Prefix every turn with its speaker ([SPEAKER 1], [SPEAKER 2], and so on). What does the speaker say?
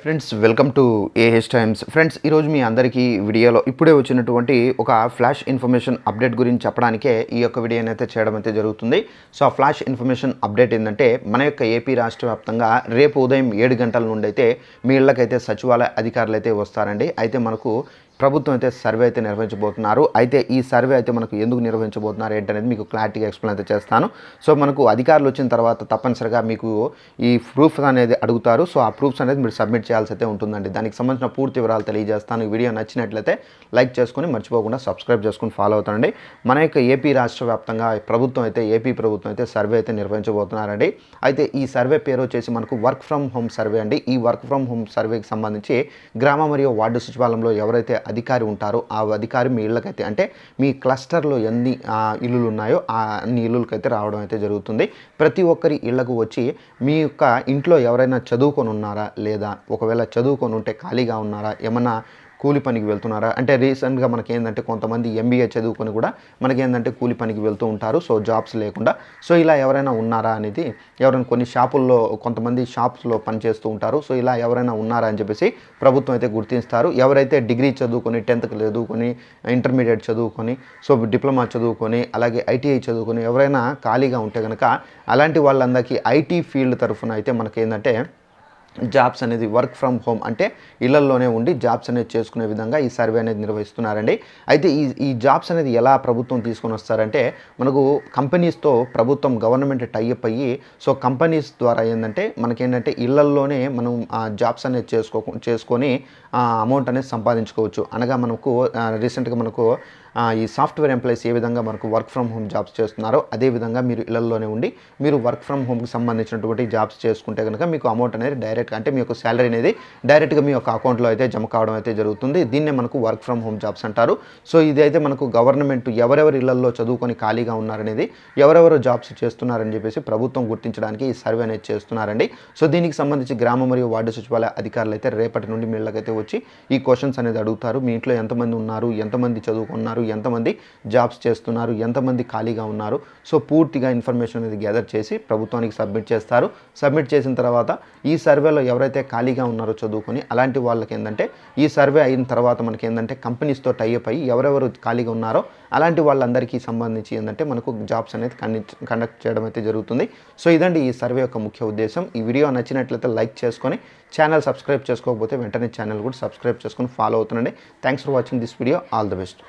[SPEAKER 1] Friends welcome to AH times. Friends ఈరోజు మీ అందరికీ వీడియోలో ఇప్పుడే వచ్చినటువంటి ఒక ఫ్లాష్ ఇన్ఫర్మేషన్ అప్డేట్ గురించి చెప్పడానికే ఈ యొక్క వీడియోని అయితే చేయడం అయితే జరుగుతుంది. సో ఆ ఫ్లాష్ ఇన్ఫర్మేషన్ అప్డేట్ ఏంటంటే మన యొక్క ఏపీ రాష్ట్ర వ్యాప్తంగా రేపు ఉదయం 7 గంటల నుండి అయితే మీ ఇళ్ళకైతే సచివాలయ అధికారులు అయితే వస్తారండి. అయితే మనకు ప్రభుత్వం అయితే సర్వే అయితే నిర్వహించబోతున్నారు. అయితే ఈ సర్వే అయితే మనకు ఎందుకు నిర్వహించబోతున్నారు ఏంటనేది మీకు క్లారిటీగా ఎక్స్ప్లెయిన్ అయితే చేస్తాను. సో మనకు అధికారులు వచ్చిన తర్వాత తప్పనిసరిగా మీకు ఈ ప్రూఫ్ అనేది అడుగుతారు. సో ఆ ప్రూఫ్స్ అనేది మీరు సబ్మిట్ చేయాల్సి అయితే ఉంటుందండి. దానికి సంబంధించిన పూర్తి వివరాలు తెలియజేస్తాను. ఈ వీడియో నచ్చినట్లయితే లైక్ చేసుకొని మర్చిపోకుండా సబ్స్క్రైబ్ చేసుకొని ఫాలో అవుతానండి. మన యొక్క ఏపీ రాష్ట్ర వ్యాప్తంగా ప్రభుత్వం అయితే ఏపీ ప్రభుత్వం అయితే సర్వే అయితే నిర్వహించబోతున్నారండి. అయితే ఈ సర్వే పేరు వచ్చేసి మనకు వర్క్ ఫ్రమ్ హోమ్ సర్వే అండి. ఈ వర్క్ ఫ్రమ్ హోమ్ సర్వేకి సంబంధించి గ్రామ మరియు వార్డు సచివాలయంలో ఎవరైతే అధికారి ఉంటారో ఆ అధికారి మీ ఇళ్ళకైతే అంటే మీ క్లస్టర్లో ఎన్ని ఇల్లులు ఉన్నాయో ఆ అన్ని ఇల్లులకైతే రావడం అయితే జరుగుతుంది. ప్రతి ఒక్కరి ఇళ్లకు వచ్చి మీ యొక్క ఇంట్లో ఎవరైనా చదువుకొని ఉన్నారా, లేదా ఒకవేళ చదువుకొని ఉంటే ఖాళీగా ఉన్నారా, ఏమన్నా కూలి పనికి వెళ్తున్నారా, అంటే రీసెంట్గా మనకేందంటే కొంతమంది ఎంబీఏ చదువుకొని కూడా మనకేందంటే కూలి పనికి వెళ్తూ ఉంటారు. సో జాబ్స్ లేకుండా. సో ఇలా ఎవరైనా ఉన్నారా అనేది ఎవరైనా కొన్ని షాపుల్లో కొంతమంది షాప్స్లో పనిచేస్తూ ఉంటారు. సో ఇలా ఎవరైనా ఉన్నారా అని చెప్పేసి ప్రభుత్వం అయితే గుర్తిస్తారు. ఎవరైతే డిగ్రీ చదువుకొని 10th చదువుకొని ఇంటర్మీడియట్ చదువుకొని సో డిప్లొమా చదువుకొని అలాగే ఐటీఐ చదువుకొని ఎవరైనా ఖాళీగా ఉంటే కనుక అలాంటి వాళ్ళందరికీ ఐటీ ఫీల్డ్ తరఫున అయితే మనకేందంటే జాబ్స్ అనేది వర్క్ ఫ్రమ్ హోమ్ అంటే ఇళ్లలోనే ఉండి జాబ్స్ అనేది చేసుకునే విధంగా ఈ సర్వే అనేది నిర్వహిస్తున్నారండి. అయితే ఈ జాబ్స్ అనేది ఎలా ప్రభుత్వం తీసుకొని వస్తారంటే మనకు కంపెనీస్తో ప్రభుత్వం గవర్నమెంట్ టైఅప్ అయ్యి సో కంపెనీస్ ద్వారా ఏంటంటే మనకేంటంటే ఇళ్లల్లోనే మనం జాబ్స్ అనేది చేసుకొని అమౌంట్ అనేది సంపాదించుకోవచ్చు. అనగా మనకు రీసెంట్గా మనకు ఈ సాఫ్ట్వేర్ ఎంప్లాయీస్ ఏ విధంగా మనకు వర్క్ ఫ్రమ్ హోమ్ జాబ్స్ చేస్తున్నారో అదేవిధంగా మీరు ఇళ్లలోనే ఉండి మీరు వర్క్ ఫ్రమ్ హోమ్కి సంబంధించినటువంటి జాబ్స్ చేసుకుంటే కనుక మీకు అమౌంట్ అనేది డైరెక్ట్గా అంటే మీ యొక్క శాలరీ అనేది డైరెక్ట్గా మీ యొక్క అకౌంట్లో అయితే జమ కావడం అయితే జరుగుతుంది. దీన్నే మనకు వర్క్ ఫ్రమ్ హోమ్ జాబ్స్ అంటారు. సో ఇదైతే మనకు గవర్నమెంట్ ఎవరెవరి ఇళ్లలో చదువుకొని ఖాళీగా ఉన్నారనేది ఎవరెవరు జాబ్స్ చేస్తున్నారని చెప్పేసి ప్రభుత్వం గుర్తించడానికి ఈ సర్వే అనేది చేస్తున్నారండి. సో దీనికి సంబంధించి గ్రామ మరియు వార్డు సచివాలయ అధికారులు అయితే రేపటి నుండి మీ ఇళ్ళకైతే వచ్చి ఈ క్వశ్చన్స్ అనేది అడుగుతారు. మీ ఇంట్లో ఎంతమంది ఉన్నారు, ఎంతమంది చదువుకున్నారు, ఎంతమంది జాబ్స్ చేస్తున్నారు, ఎంతమంది ఖాళీగా ఉన్నారు, సో పూర్తిగా ఇన్ఫర్మేషన్ అనేది గ్యాదర్ చేసి ప్రభుత్వానికి సబ్మిట్ చేస్తారు. సబ్మిట్ చేసిన తర్వాత ఈ సర్వేలో ఎవరైతే ఖాళీగా ఉన్నారో చదువుకొని అలాంటి వాళ్ళకి ఏంటంటే ఈ సర్వే అయిన తర్వాత మనకి ఏంటంటే కంపెనీస్తో టైఅప్ అయ్యి ఎవరెవరు ఖాళీగా ఉన్నారో అలాంటి వాళ్ళందరికీ సంబంధించి ఏంటంటే మనకు జాబ్స్ అనేది కండక్ట్ చేయడం అయితే జరుగుతుంది. సో ఇదండి ఈ సర్వే యొక్క ముఖ్య ఉద్దేశం. ఈ వీడియో నచ్చినట్లయితే లైక్ చేసుకొని ఛానల్ సబ్స్క్రైబ్ చేసుకోకపోతే వెంటనే ఛానల్ కూడా సబ్స్క్రైబ్ చేసుకొని ఫాలో అవుతుండండి. Thanks for watching this video. All the best.